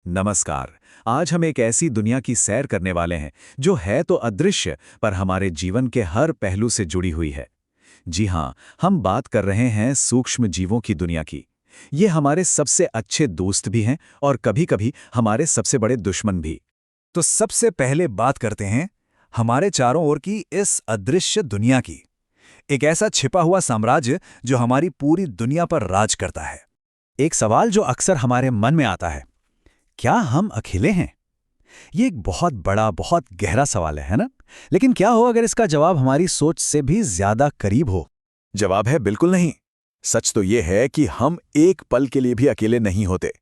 नमस्कार। आज हम एक ऐसी दुनिया की सैर करने वाले हैं जो है तो अदृश्य पर हमारे जीवन के हर पहलू से जुड़ी हुई है। जी हाँ, हम बात कर रहे हैं सूक्ष्म जीवों की दुनिया की। ये हमारे सबसे अच्छे दोस्त भी हैं और कभी-कभी हमारे सबसे बड़े दुश्मन भी। तो सबसे पहले बात करते हैं हमारे चारों ओर की इस अदृश्य दुनिया की। एक ऐसा छिपा हुआ साम्राज्य जो हमारी पूरी दुनिया पर राज करता है। एक सवाल जो अक्सर हमारे मन में आता है, क्या हम अकेले हैं? ये एक बहुत बड़ा, बहुत गहरा सवाल है ना? लेकिन क्या हो अगर इसका जवाब हमारी सोच से भी ज्यादा करीब हो? जवाब है बिल्कुल नहीं। सच तो ये है कि हम एक पल के लिए भी अकेले नहीं होते।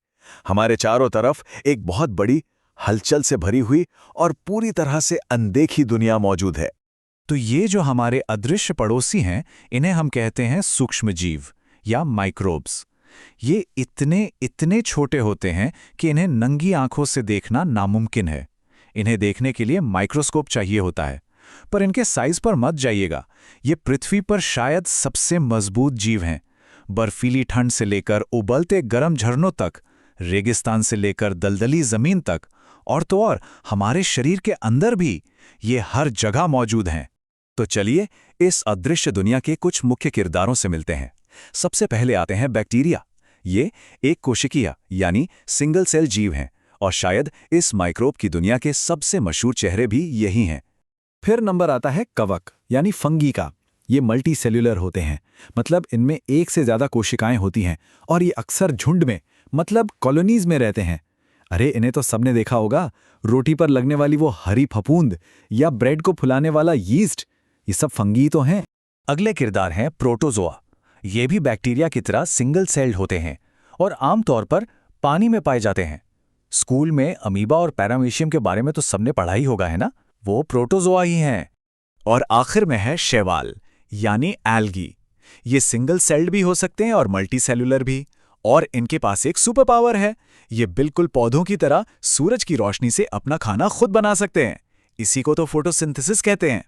हमारे चारों तरफ एक बहुत बड़ी, हलचल से भरी हुई और पूरी तरह से अनदेखी दुनिया मौजूद है। तो ये जो हमारे अदृश्य पड़ोसी हैं, इन्हें हम कहते हैं सूक्ष्म जीव या माइक्रोब्स। ये इतने इतने छोटे होते हैं कि इन्हें नंगी आंखों से देखना नामुमकिन है। इन्हें देखने के लिए माइक्रोस्कोप चाहिए होता है। पर इनके साइज पर मत जाइएगा। ये पृथ्वी पर शायद सबसे मजबूत जीव हैं। बर्फीली ठंड से लेकर उबलते गर्म झरनों तक, रेगिस्तान से लेकर दलदली जमीन तक, और तो और हमारे शरीर के अंदर भी ये हर जगह मौजूद हैं। तो चलिए इस अदृश्य दुनिया के कुछ मुख्य किरदारों से मिलते हैं। सबसे पहले आते हैं बैक्टीरिया। ये एक कोशिकीय यानी सिंगल सेल जीव हैं और शायद इस माइक्रोब की दुनिया के सबसे मशहूर चेहरे भी यही हैं। फिर नंबर आता है कवक यानी फंगी का। ये मल्टी सेल्यूलर होते हैं, मतलब इनमें एक से ज्यादा कोशिकाएं होती हैं और ये अक्सर झुंड में, मतलब कॉलोनीज में रहते हैं। अरे इन्हें तो सबने देखा होगा, रोटी पर लगने वाली वो हरी फफूंद या ब्रेड को फुलाने वाला यीस्ट, ये सब फंगी तो हैं। अगले किरदार हैं प्रोटोजोआ। ये भी बैक्टीरिया की तरह सिंगल सेल्ड होते हैं और आमतौर पर पानी में पाए जाते हैं। स्कूल में अमीबा और पैरामीशियम के बारे में तो सबने पढ़ा ही होगा, है ना? वो प्रोटोजोआ ही हैं। और आखिर में है शैवाल यानी एल्गी। ये सिंगल सेल्ड भी हो सकते हैं और मल्टी सेल्यूलर भी। और इनके पास एक सुपर पावर है, ये बिल्कुल पौधों की तरह सूरज की रोशनी से अपना खाना खुद बना सकते हैं। इसी को तो फोटोसिंथेसिस कहते हैं।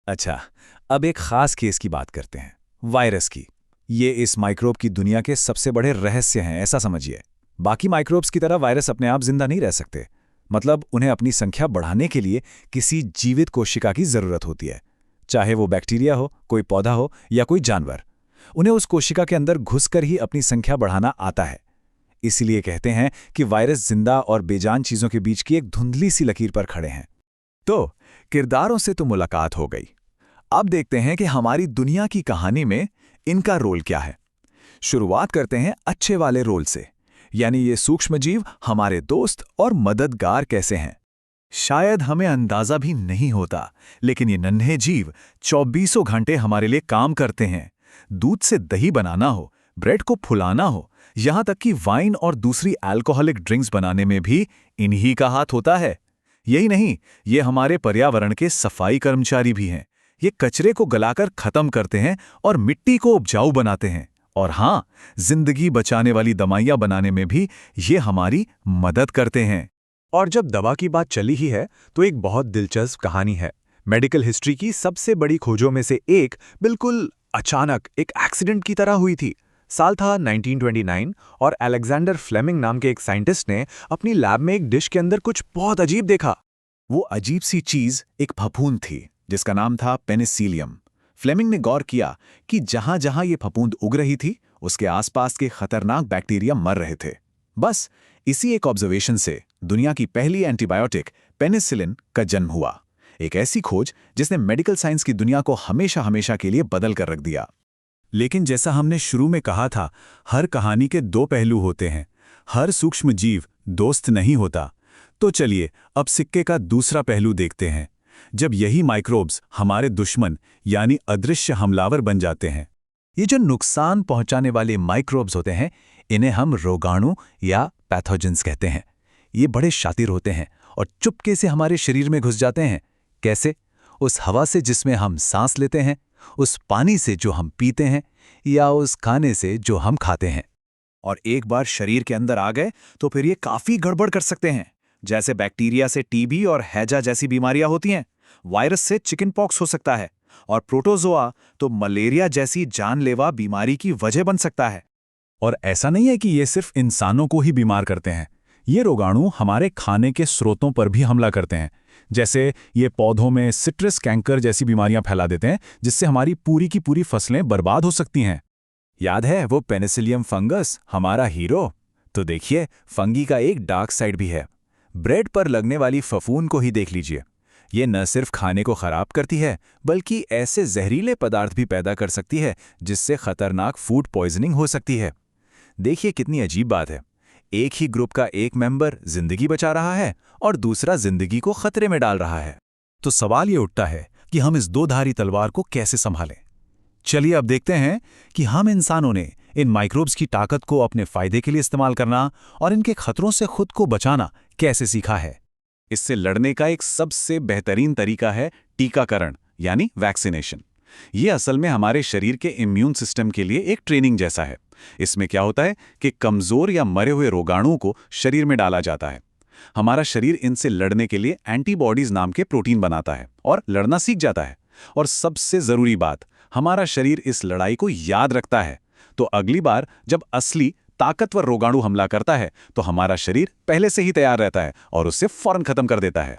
अच्छा, अब एक खास केस की बात करते हैं, वायरस की। ये इस माइक्रोब की दुनिया के सबसे बड़े रहस्य हैं, ऐसा समझिए। बाकी माइक्रोब्स की तरह वायरस अपने आप जिंदा नहीं रह सकते। मतलब उन्हें अपनी संख्या बढ़ाने के लिए किसी जीवित कोशिका की जरूरत होती है, चाहे वो बैक्टीरिया हो, कोई पौधा हो या कोई जानवर। उन्हें उस कोशिका के अंदर घुसकर ही अपनी संख्या बढ़ाना आता है। इसीलिए कहते हैं कि वायरस जिंदा और बेजान चीजों के बीच की एक धुंधली सी लकीर पर खड़े हैं। तो किरदारों से तो मुलाकात हो गई। अब देखते हैं कि हमारी दुनिया की कहानी में इनका रोल क्या है। शुरुआत करते हैं अच्छे वाले रोल से, यानी ये सूक्ष्म जीव हमारे दोस्त और मददगार कैसे हैं। शायद हमें अंदाजा भी नहीं होता, लेकिन ये नन्हे जीव 24 घंटे हमारे लिए काम करते हैं। दूध से दही बनाना हो, ब्रेड को फुलाना हो, यहां तक कि वाइन और दूसरी अल्कोहलिक ड्रिंक्स बनाने में भी इन्हीं का हाथ होता है। यही नहीं, ये हमारे पर्यावरण के सफाई कर्मचारी भी हैं। ये कचरे को गलाकर खत्म करते हैं और मिट्टी को उपजाऊ बनाते हैं। और हां, जिंदगी बचाने वाली दवाइयां बनाने में भी ये हमारी मदद करते हैं। और जब दवा की बात चली ही है तो एक बहुत दिलचस्प कहानी है। मेडिकल हिस्ट्री की सबसे बड़ी खोजों में से एक बिल्कुल अचानक एक एक्सीडेंट की तरह हुई थी। साल था 1929 और अलेक्जेंडर फ्लेमिंग नाम के एक साइंटिस्ट ने अपनी लैब में एक डिश के अंदर कुछ बहुत अजीब देखा। वो अजीब सी चीज एक फफूंद थी जिसका नाम था पेनिसिलियम। फ्लेमिंग ने गौर किया कि जहां जहां ये फफूंद उग रही थी, उसके आसपास के खतरनाक बैक्टीरिया मर रहे थे। बस इसी एक ऑब्जर्वेशन से दुनिया की पहली एंटीबायोटिक पेनिसिलिन का जन्म हुआ। एक ऐसी खोज जिसने मेडिकल साइंस की दुनिया को हमेशा हमेशा के लिए बदल कर रख दिया। लेकिन जैसा हमने शुरू में कहा था, हर कहानी के दो पहलू होते हैं। हर सूक्ष्म जीव दोस्त नहीं होता। तो चलिए अब सिक्के का दूसरा पहलू देखते हैं, जब यही माइक्रोब्स हमारे दुश्मन यानी अदृश्य हमलावर बन जाते हैं। ये जो नुकसान पहुंचाने वाले माइक्रोब्स होते हैं, इन्हें हम रोगाणु या पैथोजेंस कहते हैं। ये बड़े शातिर होते हैं और चुपके से हमारे शरीर में घुस जाते हैं। कैसे? उस हवा से जिसमें हम सांस लेते हैं, उस पानी से जो हम पीते हैं, या उस खाने से जो हम खाते हैं। और एक बार शरीर के अंदर आ गए तो फिर ये काफी गड़बड़ कर सकते हैं। जैसे बैक्टीरिया से टीबी और हैजा जैसी बीमारियां होती हैं, वायरस से चिकन पॉक्स हो सकता है, और प्रोटोजोआ तो मलेरिया जैसी जानलेवा बीमारी की वजह बन सकता है। और ऐसा नहीं है कि ये सिर्फ इंसानों को ही बीमार करते हैं। ये रोगाणु हमारे खाने के स्रोतों पर भी हमला करते हैं। जैसे ये पौधों में सिट्रस कैंकर जैसी बीमारियां फैला देते हैं, जिससे हमारी पूरी की पूरी फसलें बर्बाद हो सकती हैं। याद है वो पेनिसिलियम फंगस, हमारा हीरो? तो देखिए, फंगी का एक डार्क साइड भी है। ब्रेड पर लगने वाली फफूंद को ही देख लीजिए। ये न सिर्फ खाने को खराब करती है, बल्कि ऐसे जहरीले पदार्थ भी पैदा कर सकती है जिससे खतरनाक फूड पॉइजनिंग हो सकती है। देखिए कितनी अजीब बात है, एक ही ग्रुप का एक मेंबर जिंदगी बचा रहा है और दूसरा जिंदगी को खतरे में डाल रहा है। तो सवाल ये उठता है कि हम इस दो-धारी तलवार को कैसे संभालें। चलिए अब देखते हैं कि हम इंसानों ने इन माइक्रोब्स की ताकत को अपने फायदे के लिए इस्तेमाल करना और इनके खतरों से खुद को बचाना कैसे सीखा है। इससे लड़ने का एक सबसे बेहतरीन तरीका है टीकाकरण, यानी वैक्सीनेशन। ये असल में हमारे शरीर के इम्यून सिस्टम के लिए एक ट्रेनिंग जैसा है। इसमें क्या होता है कि कमजोर या मरे हुए रोगाणुओं को शरीर में डाला जाता है। हमारा शरीर इनसे लड़ने के लिए एंटीबॉडीज नाम के प्रोटीन बनाता है और लड़ना सीख जाता है। और सबसे जरूरी बात, हमारा शरीर इस लड़ाई को याद रखता है। तो अगली बार जब असली ताकतवर रोगाणु हमला करता है तो हमारा शरीर पहले से ही तैयार रहता है और उससे फौरन खत्म कर देता है।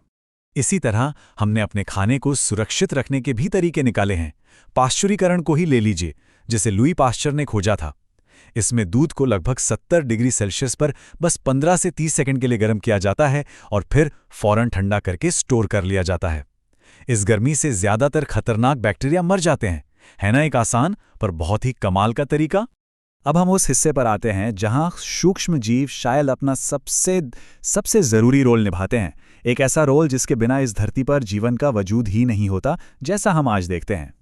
इसी तरह हमने अपने खाने को सुरक्षित रखने के भी तरीके निकाले हैं। पाश्चुरीकरण को ही ले लीजिए, जिसे लुई पाश्चर ने खोजा था। इसमें दूध को लगभग 70 डिग्री सेल्सियस पर बस 15 से 30 सेकंड के लिए गर्म किया जाता है और फिर फौरन ठंडा करके स्टोर कर लिया जाता है। इस गर्मी से ज्यादातर खतरनाक बैक्टीरिया मर जाते हैं। है ना एक आसान पर बहुत ही कमाल का तरीका। अब हम उस हिस्से पर आते हैं जहां सूक्ष्म जीव शायद अपना सबसे जरूरी रोल निभाते हैं। एक ऐसा रोल जिसके बिना इस धरती पर जीवन का वजूद ही नहीं होता, जैसा हम आज देखते हैं।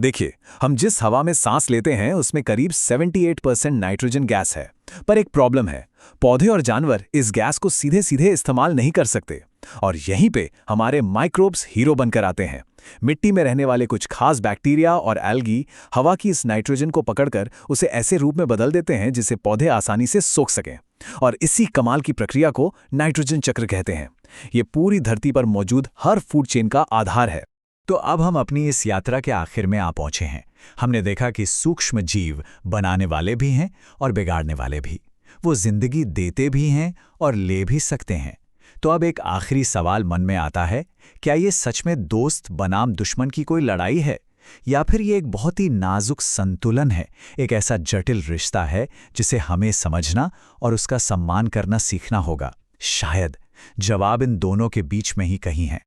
देखिए, हम जिस हवा में सांस लेते हैं उसमें करीब 78% नाइट्रोजन गैस है। पर एक प्रॉब्लम है, पौधे और जानवर इस गैस को सीधे सीधे इस्तेमाल नहीं कर सकते। और यहीं पे हमारे माइक्रोब्स हीरो बनकर आते हैं। मिट्टी में रहने वाले कुछ खास बैक्टीरिया और एल्गी हवा की इस नाइट्रोजन को पकड़कर उसे ऐसे रूप में बदल देते हैं जिसे पौधे आसानी से सोख सकें। और इसी कमाल की प्रक्रिया को नाइट्रोजन चक्र कहते हैं। ये पूरी धरती पर मौजूद हर फूड चेन का आधार है। तो अब हम अपनी इस यात्रा के आखिर में आ पहुंचे हैं। हमने देखा कि सूक्ष्म जीव बनाने वाले भी हैं और बिगाड़ने वाले भी। वो जिंदगी देते भी हैं और ले भी सकते हैं। तो अब एक आखिरी सवाल मन में आता है, क्या ये सच में दोस्त बनाम दुश्मन की कोई लड़ाई है, या फिर ये एक बहुत ही नाजुक संतुलन है, एक ऐसा जटिल रिश्ता है जिसे हमें समझना और उसका सम्मान करना सीखना होगा। शायद जवाब इन दोनों के बीच में ही कहीं है।